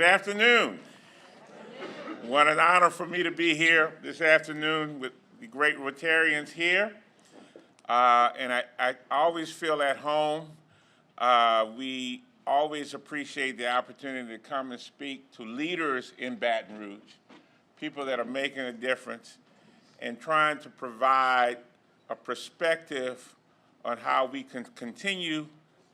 afternoon. What an honor for me to be here this afternoon with the great Rotarians here. And I always feel at home. We always appreciate the opportunity to come and speak to leaders in Baton Rouge, people that are making a difference and trying to provide a perspective on how we can continue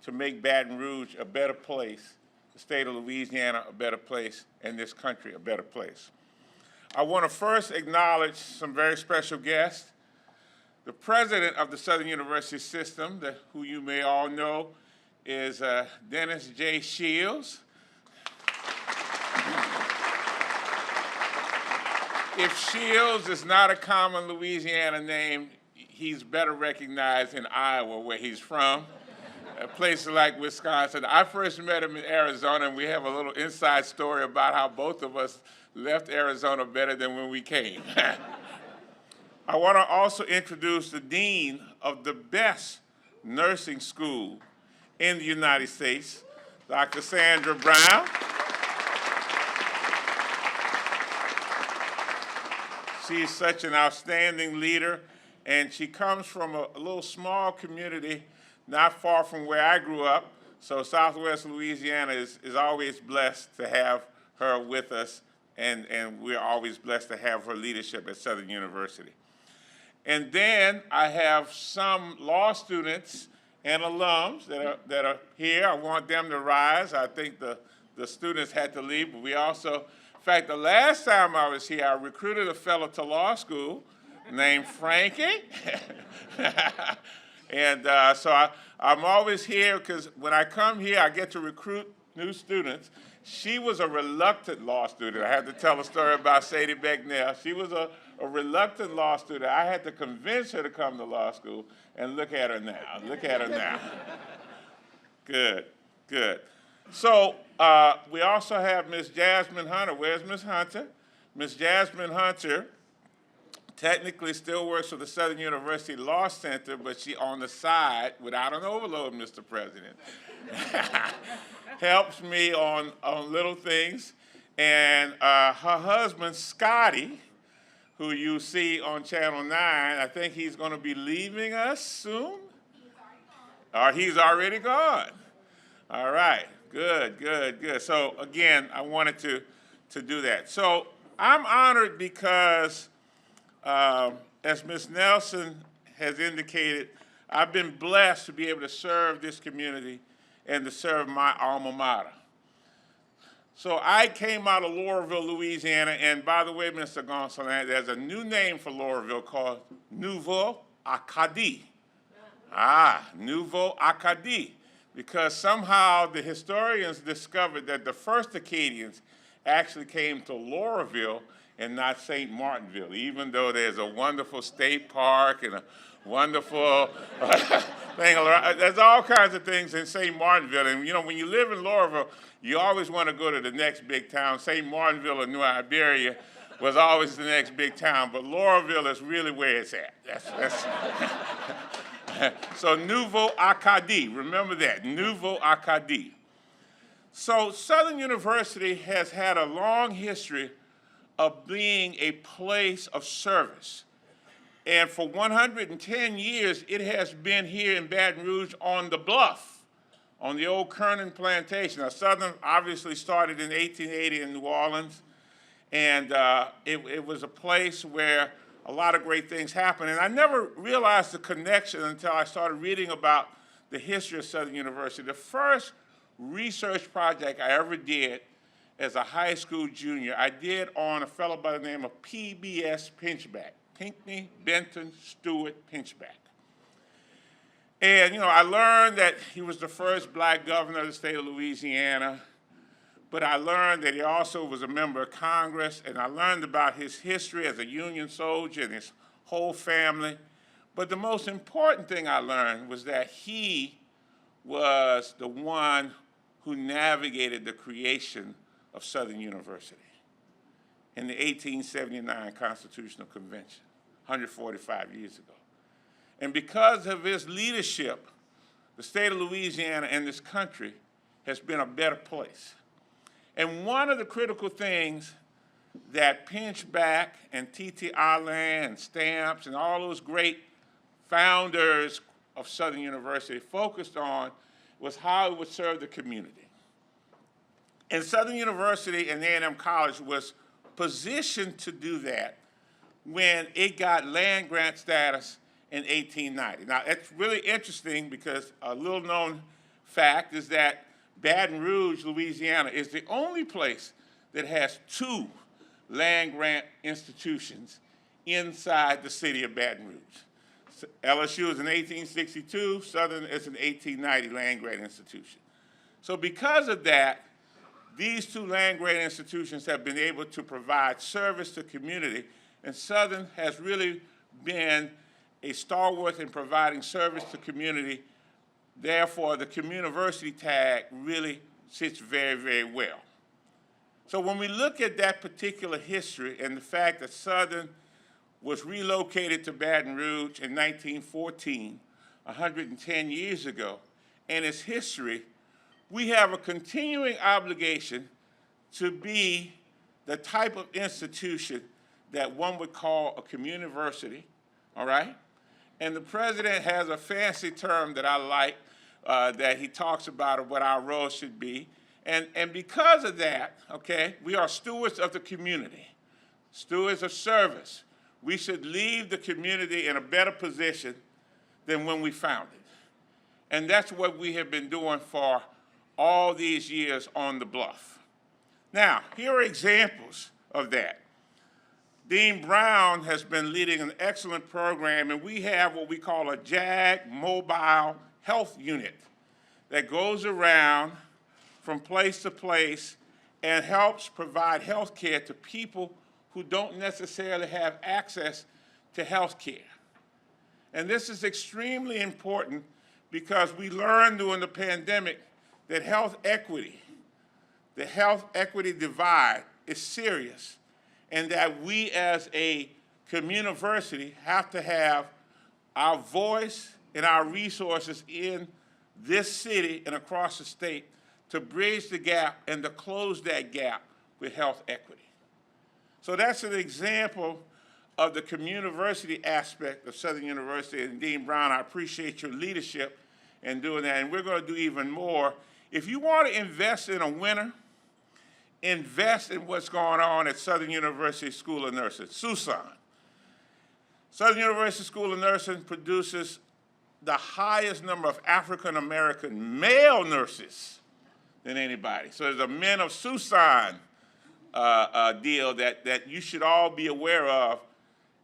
to make Baton Rouge a better place, the state of Louisiana a better place, and this country a better place. I want to first acknowledge some very special guests. The president of the Southern University system, who you may all know, is Dennis J. Shields. If Shields is not a common Louisiana name, he's better recognized in Iowa, where he's from. Places like Wisconsin. I first met him in Arizona, and we have a little inside story about how both of us left Arizona better than when we came. I want to also introduce the dean of the best nursing school in the United States, Dr. Sandra Brown. She's such an outstanding leader, and she comes from a little small community not far from where I grew up. So Southwest Louisiana is always blessed to have her with us, and we're always blessed to have her leadership at Southern University. And then I have some law students and alums that are here. I want them to rise. I think the students had to leave, but we also, in fact, the last time I was here, I recruited a fellow to law school named Frankie. And so I'm always here because when I come here, I get to recruit new students. She was a reluctant law student. I have to tell a story about Sadie Becknell. She was a reluctant law student. I had to convince her to come to law school, and look at her now. Look at her now. Good, good. So we also have Miss Jasmine Hunter. Where's Miss Hunter? Miss Jasmine Hunter technically still works for the Southern University Law Center, but she on the side, without an overload, Mr. President, helps me on little things. And her husband, Scotty, who you see on Channel 9, I think he's going to be leaving us soon. He's already gone. All right, good, good, good. So again, I wanted to do that. So I'm honored because as Ms. Nelson has indicated, I've been blessed to be able to serve this community and to serve my alma mater. So I came out of Laurelville, Louisiana, and by the way, Mr. Gonsalves, there's a new name for Laurelville called Nouveau Acadie. Nouveau Acadie, because somehow the historians discovered that the first Acadians actually came to Laurelville and not St. Martinville, even though there's a wonderful state park and a wonderful thing around. There's all kinds of things in St. Martinville. And you know, when you live in Laurelville, you always want to go to the next big town. St. Martinville or New Iberia was always the next big town, but Laurelville is really where it's at. That's So Nouveau Acadie, remember that, Nouveau Acadie. So Southern University has had a long history of being a place of service. And for 110 years, it has been here in Baton Rouge on the Bluff, on the old Kernan plantation. Now, Southern obviously started in 1880 in New Orleans, and it was a place where a lot of great things happened. And I never realized the connection until I started reading about the history of Southern University. The first research project I ever did as a high school junior, I did on a fellow by the name of PBS Pinchback, Pinckney Benton Stewart Pinchback. And, you know, I learned that he was the first black governor of the state of Louisiana, but I learned that he also was a member of Congress, and I learned about his history as a Union soldier and his whole family. But the most important thing I learned was that he was the one who navigated the creation of Southern University in the 1879 Constitutional Convention, 145 years ago. And because of his leadership, the state of Louisiana and this country has been a better place. And one of the critical things that Pinchback and T.T. Ireland and Stamps and all those great founders of Southern University focused on was how it would serve the community. And Southern University and A&M College was positioned to do that when it got land grant status in 1890. Now, it's really interesting because a little known fact is that Baton Rouge, Louisiana is the only place that has two land grant institutions inside the city of Baton Rouge. LSU is in 1862, Southern is an 1890 land grant institution. So because of that, these two land grant institutions have been able to provide service to community, and Southern has really been a stalwart in providing service to community. Therefore, the Communiversity tag really sits very, very well. So when we look at that particular history and the fact that Southern was relocated to Baton Rouge in 1914, 110 years ago, and its history, we have a continuing obligation to be the type of institution that one would call a communiversity, all right? And the president has a fancy term that I like that he talks about what our role should be. And because of that, okay, we are stewards of the community, stewards of service. We should leave the community in a better position than when we found it. And that's what we have been doing for all these years on the Bluff. Now, here are examples of that. Dean Brown has been leading an excellent program, and we have what we call a JAG mobile health unit that goes around from place to place and helps provide health care to people who don't necessarily have access to health care. And this is extremely important because we learned during the pandemic that health equity, the health equity divide is serious, and that we as a communiversity have to have our voice and our resources in this city and across the state to bridge the gap and to close that gap with health equity. So that's an example of the Communiversity aspect of Southern University. And Dean Brown, I appreciate your leadership in doing that, and we're going to do even more. If you want to invest in a winner, invest in what's going on at Southern University School of Nursing, Susan. Southern University School of Nursing produces the highest number of African-American male nurses than anybody. So there's a Men of Susan deal that you should all be aware of.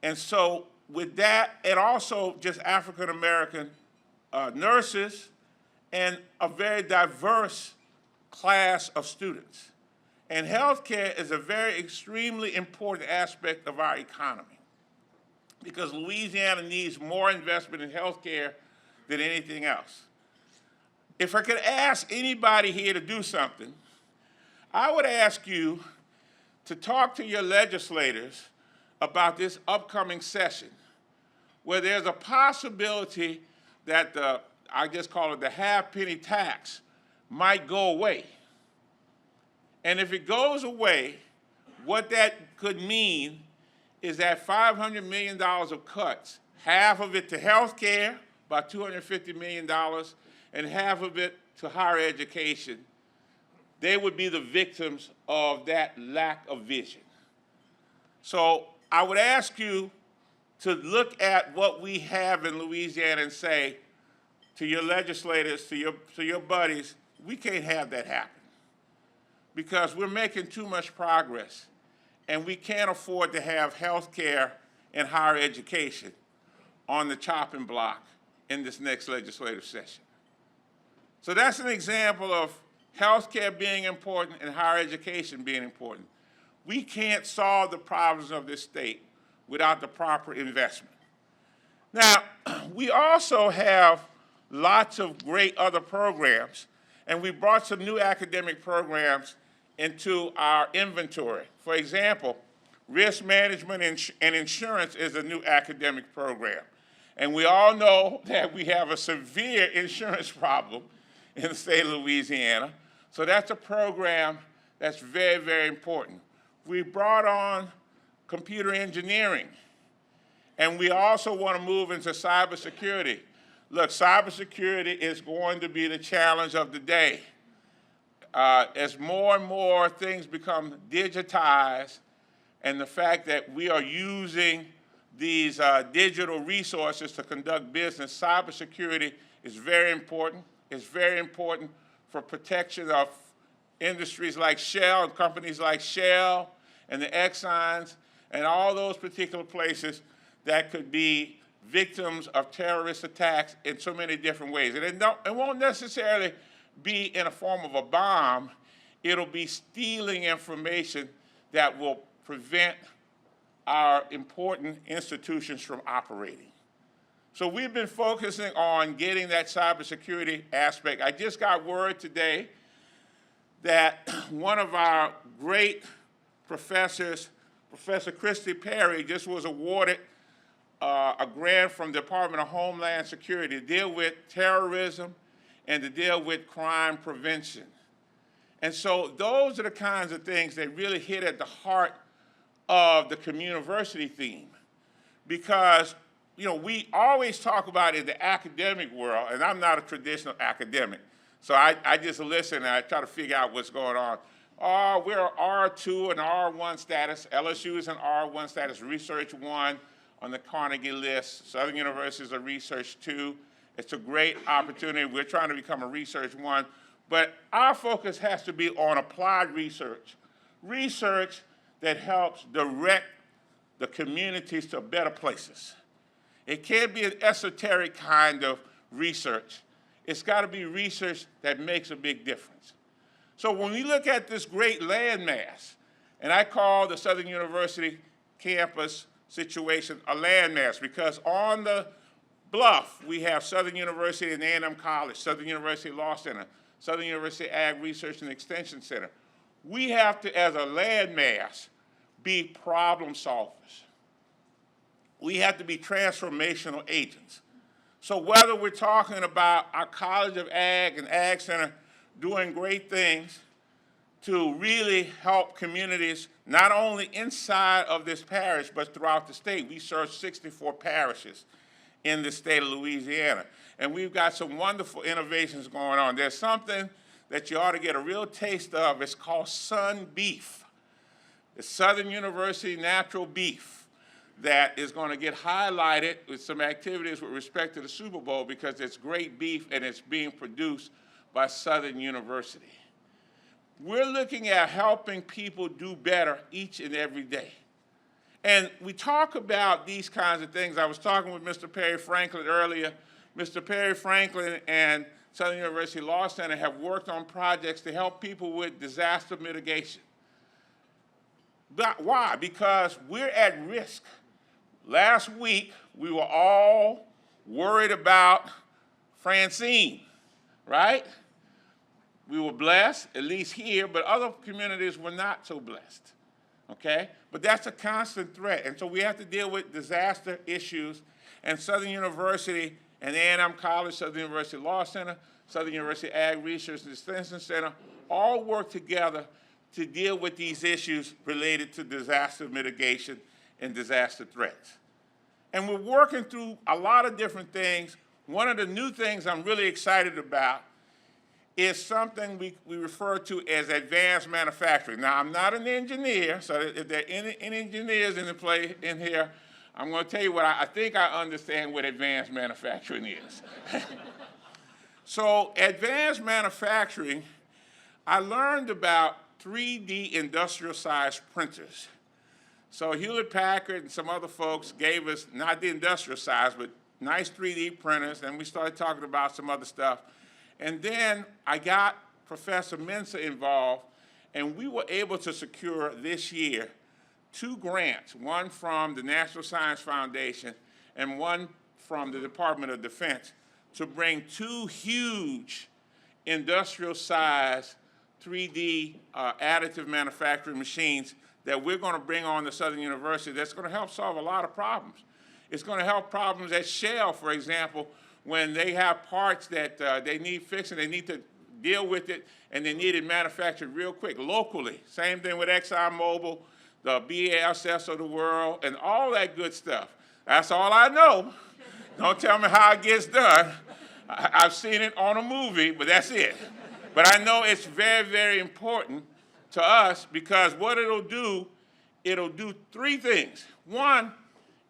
And so with that, and also just African-American nurses and a very diverse class of students. And healthcare is a very extremely important aspect of our economy because Louisiana needs more investment in healthcare than anything else. If I could ask anybody here to do something, I would ask you to talk to your legislators about this upcoming session where there's a possibility that I just call it the half-penny tax might go away. And if it goes away, what that could mean is that $500 million of cuts, half of it to health care, about $250 million, and half of it to higher education, they would be the victims of that lack of vision. So I would ask you to look at what we have in Louisiana and say to your legislators, to your buddies, we can't have that happen because we're making too much progress and we can't afford to have health care and higher education on the chopping block in this next legislative session. So that's an example of health care being important and higher education being important. We can't solve the problems of this state without the proper investment. Now, we also have lots of great other programs, and we brought some new academic programs into our inventory. For example, risk management and insurance is a new academic program. And we all know that we have a severe insurance problem in the state of Louisiana. So that's a program That's very, very important. We brought on computer engineering, and we also want to move into cybersecurity. Look, cybersecurity is going to be the challenge of the day. As more and more things become digitized, and the fact that we are using these digital resources to conduct business, cybersecurity is very important. It's very important for protection of industries like Shell and companies like Shell and the Exxons and all those particular places that could be victims of terrorist attacks in so many different ways. And it won't necessarily be in a form of a bomb. It'll be stealing information that will prevent our important institutions from operating. So we've been focusing on getting that cybersecurity aspect. I just got word today that one of our great professors, Professor Pierre, just was awarded a grant from the Department of Homeland Security to deal with terrorism and to deal with crime prevention. And so those are the kinds of things that really hit at the heart of the Communiversity theme. Because, you know, we always talk about in the academic world, and I'm not a traditional academic, so I just listen and I try to figure out what's going on. Oh, we're R2 and R1 status. LSU is an R1 status, Research 1 on the Carnegie list. Southern University is a Research 2. It's a great opportunity. We're trying to become a Research 1. But our focus has to be on applied research, research that helps direct the communities to better places. It can't be an esoteric kind of research. It's got to be research that makes a big difference. So when we look at this great landmass, and I call the Southern University campus situation a landmass because on the Bluff, we have Southern University and A&M College, Southern University Law Center, Southern University Ag Research and Extension Center. We have to, as a landmass, be problem solvers. We have to be transformational agents. So whether we're talking about our College of Ag and Ag Center doing great things to really help communities, not only inside of this parish, but throughout the state. We serve 64 parishes in the state of Louisiana. And we've got some wonderful innovations going on. There's something that you ought to get a real taste of. It's called Sun Beef. It's Southern University natural beef that is going to get highlighted with some activities with respect to the Super Bowl because it's great beef and it's being produced by Southern University. We're looking at helping people do better each and every day. And we talk about these kinds of things. I was talking with Mr. Perry Franklin earlier. Mr. Perry Franklin and Southern University Law Center have worked on projects to help people with disaster mitigation. But why? Because we're at risk. Last week, we were all worried about Francine, right? We were blessed, at least here, but other communities were not so blessed, okay? But that's a constant threat, and so we have to deal with disaster issues, and Southern University and A&M College, Southern University Law Center, Southern University Ag Research and Extension Center all work together to deal with these issues related to disaster mitigation and disaster threats. And we're working through a lot of different things. One of the new things I'm really excited about is something we refer to as advanced manufacturing. Now, I'm not an engineer, so if there are any engineers in here, I'm going to tell you what I think I understand what advanced manufacturing is. So advanced manufacturing, I learned about 3D industrial-sized printers. So Hewlett-Packard and some other folks gave us, not the industrial size, but nice 3D printers, and we started talking about some other stuff. And then I got Professor Mensah involved, and we were able to secure this year 2 grants, one from the National Science Foundation and one from the Department of Defense, to bring 2 huge industrial-sized 3D additive manufacturing machines that we're going to bring on to Southern University that's going to help solve a lot of problems. It's going to help problems at Shell, for example, when they have parts that they need fixing, they need to deal with it, and they need it manufactured real quick, locally. Same thing with ExxonMobil, the BASF of the world, and all that good stuff. That's all I know. Don't tell me how it gets done. I've seen it on a movie, but that's it. But I know it's very, very important to us because what it'll do three things. One,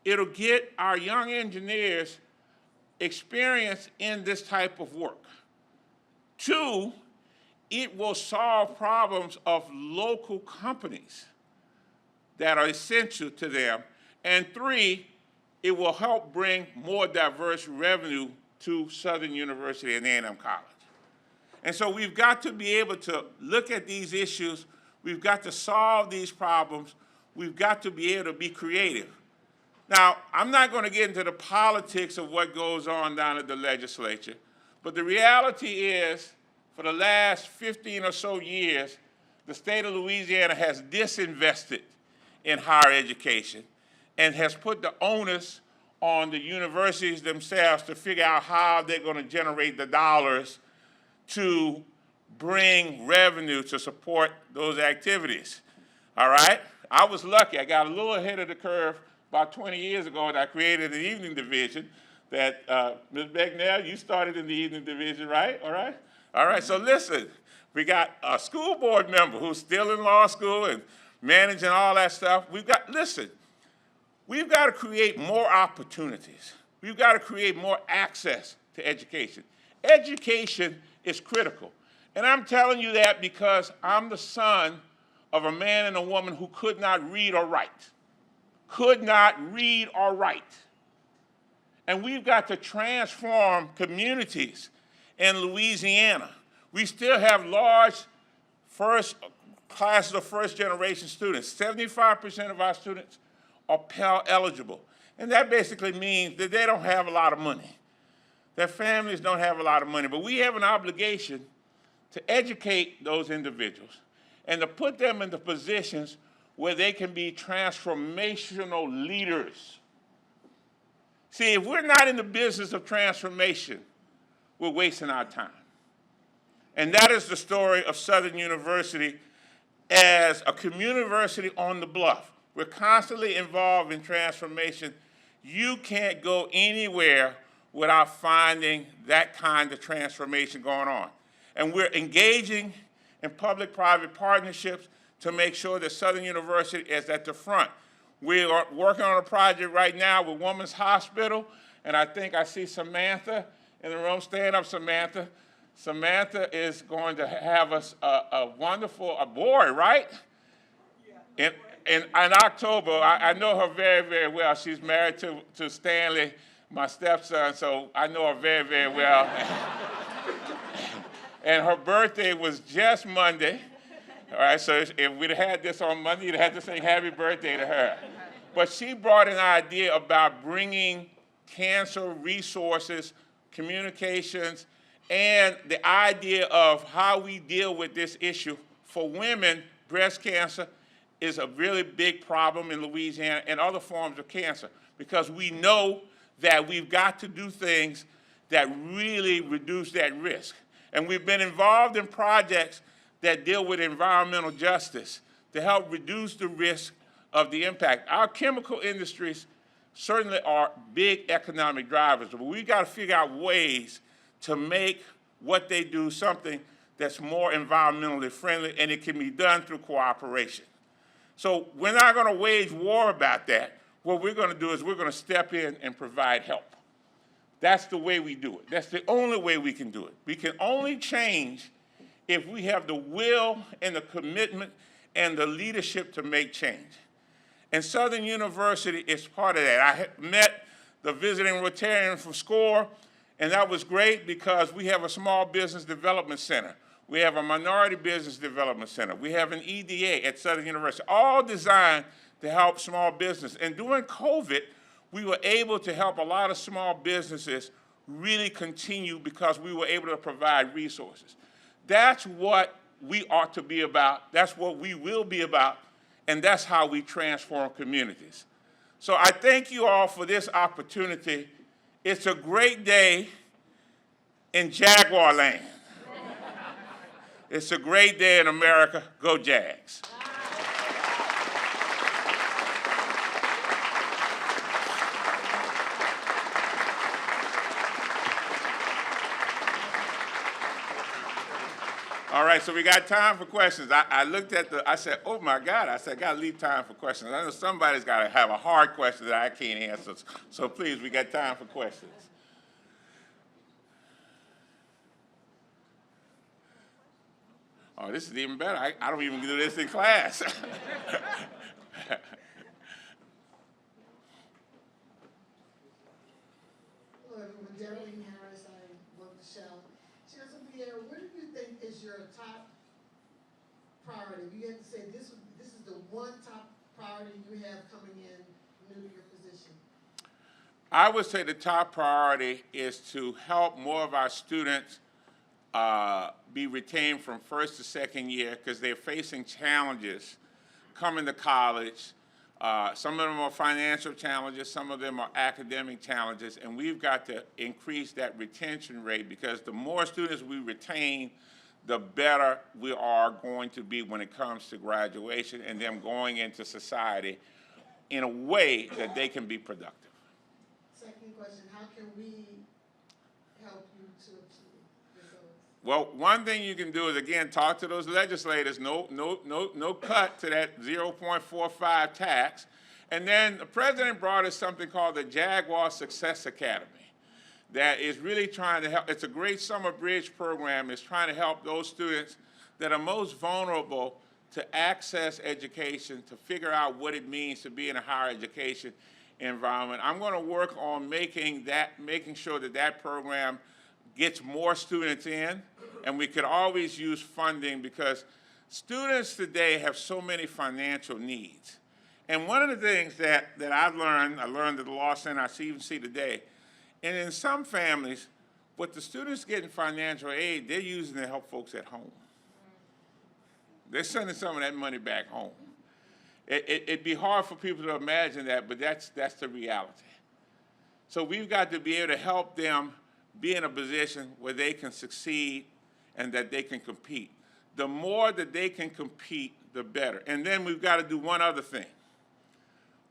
it'll get our young engineers experience in this type of work. Two, it will solve problems of local companies that are essential to them. And three, it will help bring more diverse revenue to Southern University and A&M College. And so we've got to be able to look at these issues. We've got to solve these problems. We've got to be able to be creative. Now, I'm not going to get into the politics of what goes on down at the legislature, but the reality is, for the last 15 or so years, the state of Louisiana has disinvested in higher education and has put the onus on the universities themselves to figure out how they're going to generate the dollars to bring revenue to support those activities. All right? I was lucky. I got a little ahead of the curve about 20 years ago, and I created an evening division that, Ms. Becknell, you started in the evening division, right? All right? All right, so listen, we got a school board member who's still in law school and managing all that stuff. We've got to create more opportunities. We've got to create more access to education. Education is critical. And I'm telling you that because I'm the son of a man and a woman who could not read or write. Could not read or write. And we've got to transform communities in Louisiana. We still have large classes of first-generation students. 75% of our students are Pell eligible. And that basically means that they don't have a lot of money. Their families don't have a lot of money. But we have an obligation to educate those individuals and to put them into positions where they can be transformational leaders. See, if we're not in the business of transformation, we're wasting our time. And that is the story of Southern University as a communiversity on the Bluff. We're constantly involved in transformation. You can't go anywhere without finding that kind of transformation going on. And we're engaging in public-private partnerships to make sure that Southern University is at the front. We are working on a project right now with Women's Hospital, and I think I see Samantha in the room. Stand up, Samantha. Samantha is going to have us a wonderful boy, right? Yeah. In October, I know her very, very well. She's married to Stanley, my stepson, so I know her very, very well. And her birthday was just Monday. All right, so if we'd had this on Monday, you'd have to say happy birthday to her. But she brought an idea about bringing cancer resources, communications, and the idea of how we deal with this issue. For women, breast cancer is a really big problem in Louisiana and other forms of cancer because we know that we've got to do things that really reduce that risk. And we've been involved in projects that deal with environmental justice to help reduce the risk of the impact. Our chemical industries certainly are big economic drivers, but we've got to figure out ways to make what they do something that's more environmentally friendly, and it can be done through cooperation. So we're not going to wage war about that. What we're going to do is we're going to step in and provide help. That's the way we do it. That's the only way we can do it. We can only change if we have the will and the commitment and the leadership to make change. And Southern University is part of that. I met the visiting Rotarian from SCORE, and that was great because we have a small business development center. We have a minority business development center. We have an EDA at Southern University, all designed to help small business. And during COVID, we were able to help a lot of small businesses really continue because we were able to provide resources. That's what we ought to be about. That's what we will be about. And that's how we transform communities. So I thank you all for this opportunity. It's a great day in Jaguar land. It's a great day in America. Go Jags. All right, so we got time for questions. I looked at I said, oh my God, I said, I gotta leave time for questions. I know somebody's gotta have a hard question that I can't answer. So please, we got time for questions. Oh, this is even better. I don't even do this in class. Hello, everyone. Darlene Harris. I work the Shell. Chancellor Pierre, what do you think is your top priority? If you had to say this is the one top priority you have coming in new to your position. I would say the top priority is to help more of our students be retained from first to second year because they're facing challenges coming to college. Some of them are financial challenges, some of them are academic challenges, and we've got to increase that retention rate because the more students we retain, the better we are going to be when it comes to graduation and them going into society in a way that they can be productive. Second question, how can we help you to achieve your goals? Well, one thing you can do is, again, talk to those legislators, no cut to that 0.45 tax. And then the president brought us something called the Jaguar Success Academy that is really trying to help. It's a great summer bridge program. It's trying to help those students that are most vulnerable to access education, to figure out what it means to be in a higher education environment. I'm going to work on making sure that that program gets more students in, and we could always use funding because students today have so many financial needs. And one of the things that I learned at the Law Center, I even see today, and in some families, what the students get in financial aid, they're using to help folks at home. They're sending some of that money back home. It'd be hard for people to imagine that, but that's the reality. So we've got to be able to help them be in a position where they can succeed and that they can compete. The more that they can compete, the better. And then we've got to do one other thing.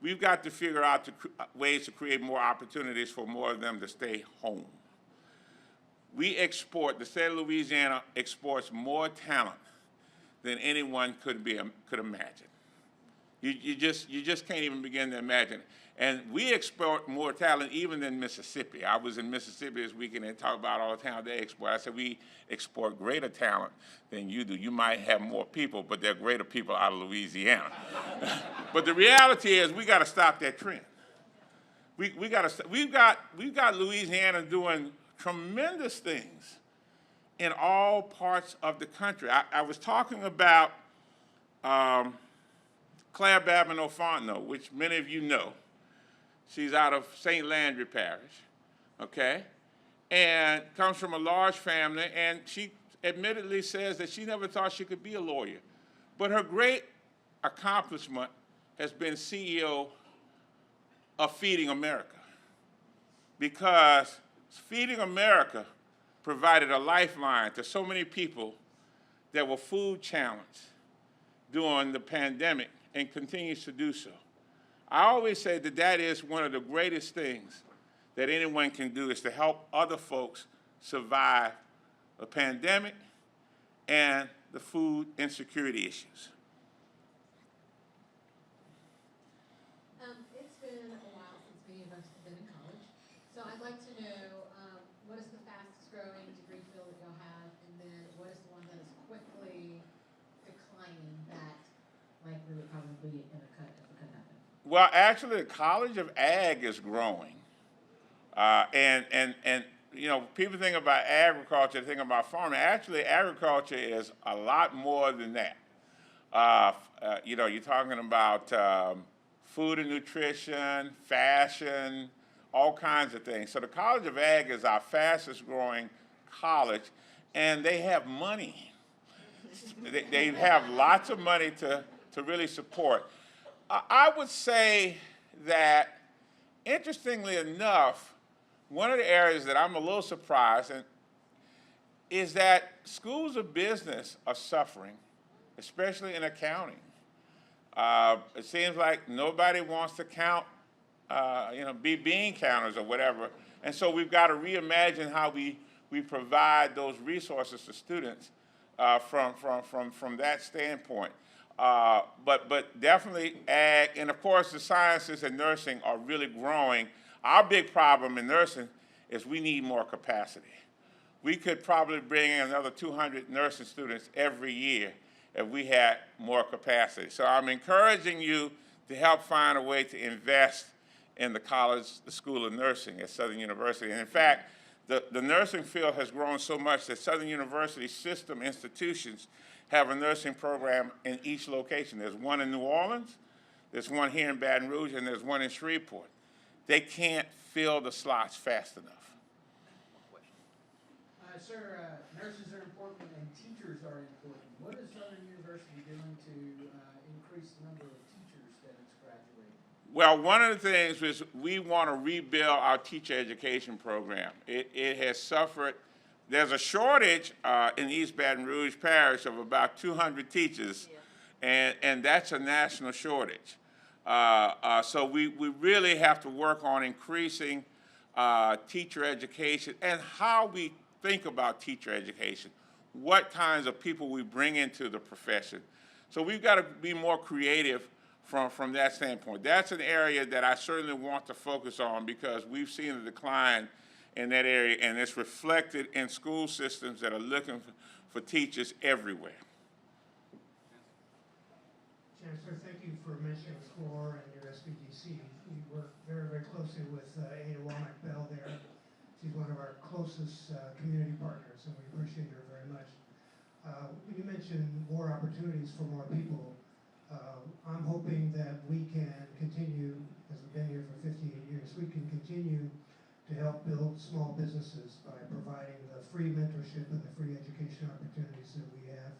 We've got to figure out ways to create more opportunities for more of them to stay home. The state of Louisiana exports more talent than anyone could imagine. You just can't even begin to imagine it. And we export more talent even than Mississippi. I was in Mississippi this weekend and talked about all the talent they export. I said, we export greater talent than you do. You might have more people, but there are greater people out of Louisiana. But the reality is we got to stop that trend. We've got Louisiana doing tremendous things in all parts of the country. I was talking about Claire Babin-O'Fontenot, which many of you know. She's out of St. Landry Parish, okay? And comes from a large family, and she admittedly says that she never thought she could be a lawyer. But her great accomplishment has been CEO of Feeding America, because Feeding America provided a lifeline to so many people that were food challenged during the pandemic and continues to do so. I always say that is one of the greatest things that anyone can do, is to help other folks survive the pandemic and the food insecurity issues. It's been a while since many of us have been in college, so I'd like to know what is the fastest growing degree field that you'll have, and then what is the one that is quickly declining that likely would probably be in a cut if it could happen? Well, actually, the College of Ag is growing. And you know, people think about agriculture, think about farming. Actually, agriculture is a lot more than that. You know, you're talking about food and nutrition, fashion, all kinds of things. So the College of Ag is our fastest growing college, and they have money. They have lots of money to really support. I would say that, interestingly enough, one of the areas that I'm a little surprised, and is that schools of business are suffering, especially in accounting. It seems like nobody wants to count, be bean counters or whatever. And so we've got to reimagine how we provide those resources to students from that standpoint. But definitely ag, and of course the sciences and nursing are really growing. Our big problem in nursing is we need more capacity. We could probably bring in another 200 nursing students every year if we had more capacity. So I'm encouraging you to help find a way to invest in the School of Nursing at Southern University. And in fact, the nursing field has grown so much that Southern University system institutions have a nursing program in each location. There's one in New Orleans, there's one here in Baton Rouge, and there's one in Shreveport. They can't fill the slots fast enough. Sir, nurses are important and teachers are important. What is Southern University doing to increase the number of teachers that it's graduating? Well, one of the things is we want to rebuild our teacher education program. It has suffered. There's a shortage in East Baton Rouge Parish of about 200 teachers, and that's a national shortage. So we really have to work on increasing teacher education and how we think about teacher education, what kinds of people we bring into the profession. So we've got to be more creative from that standpoint. That's an area that I certainly want to focus on because we've seen a decline in that area, and it's reflected in school systems that are looking for teachers everywhere. Chancellor, thank you for mentioning SCORE and your SBDC. We work very, very closely with Ada Womack-Bell there. She's one of our closest community partners, and we appreciate her very much. You mentioned more opportunities for more people. I'm hoping that we can continue, as we've been here for 58 years, we can continue to help build small businesses by providing the free mentorship and the free education opportunities that we have.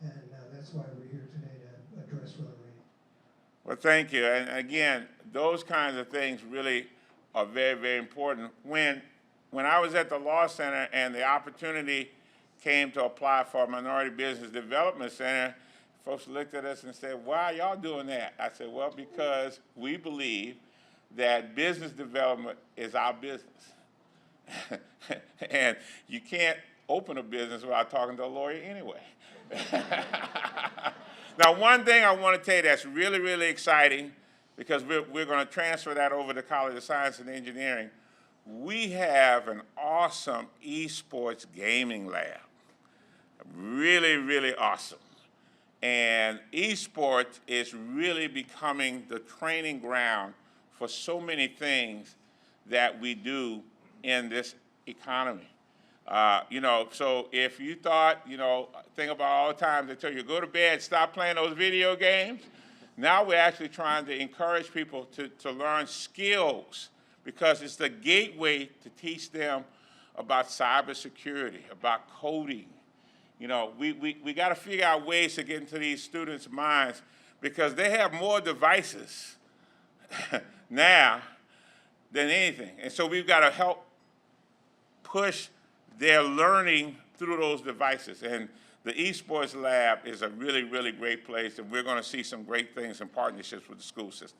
And that's why we're here today to address Rotary. Well, thank you. And again, those kinds of things really are very, very important. When I was at the Law Center and the opportunity came to apply for a Minority Business Development Center, folks looked at us and said, why are y'all doing that? I said, well, because we believe that business development is our business. And you can't open a business without talking to a lawyer anyway. Now, one thing I want to tell you that's really, really exciting, because we're going to transfer that over to College of Science and Engineering. We have an awesome esports gaming lab. Really, really awesome. And esports is really becoming the training ground for so many things that we do in this economy. So if you thought, think about all the times they tell you, go to bed, stop playing those video games. Now we're actually trying to encourage people to learn skills, because it's the gateway to teach them about cybersecurity, about coding. We got to figure out ways to get into these students' minds, because they have more devices now than anything. And so we've got to help push their learning through those devices. And the esports lab is a really, really great place, and we're going to see some great things in partnerships with the school system.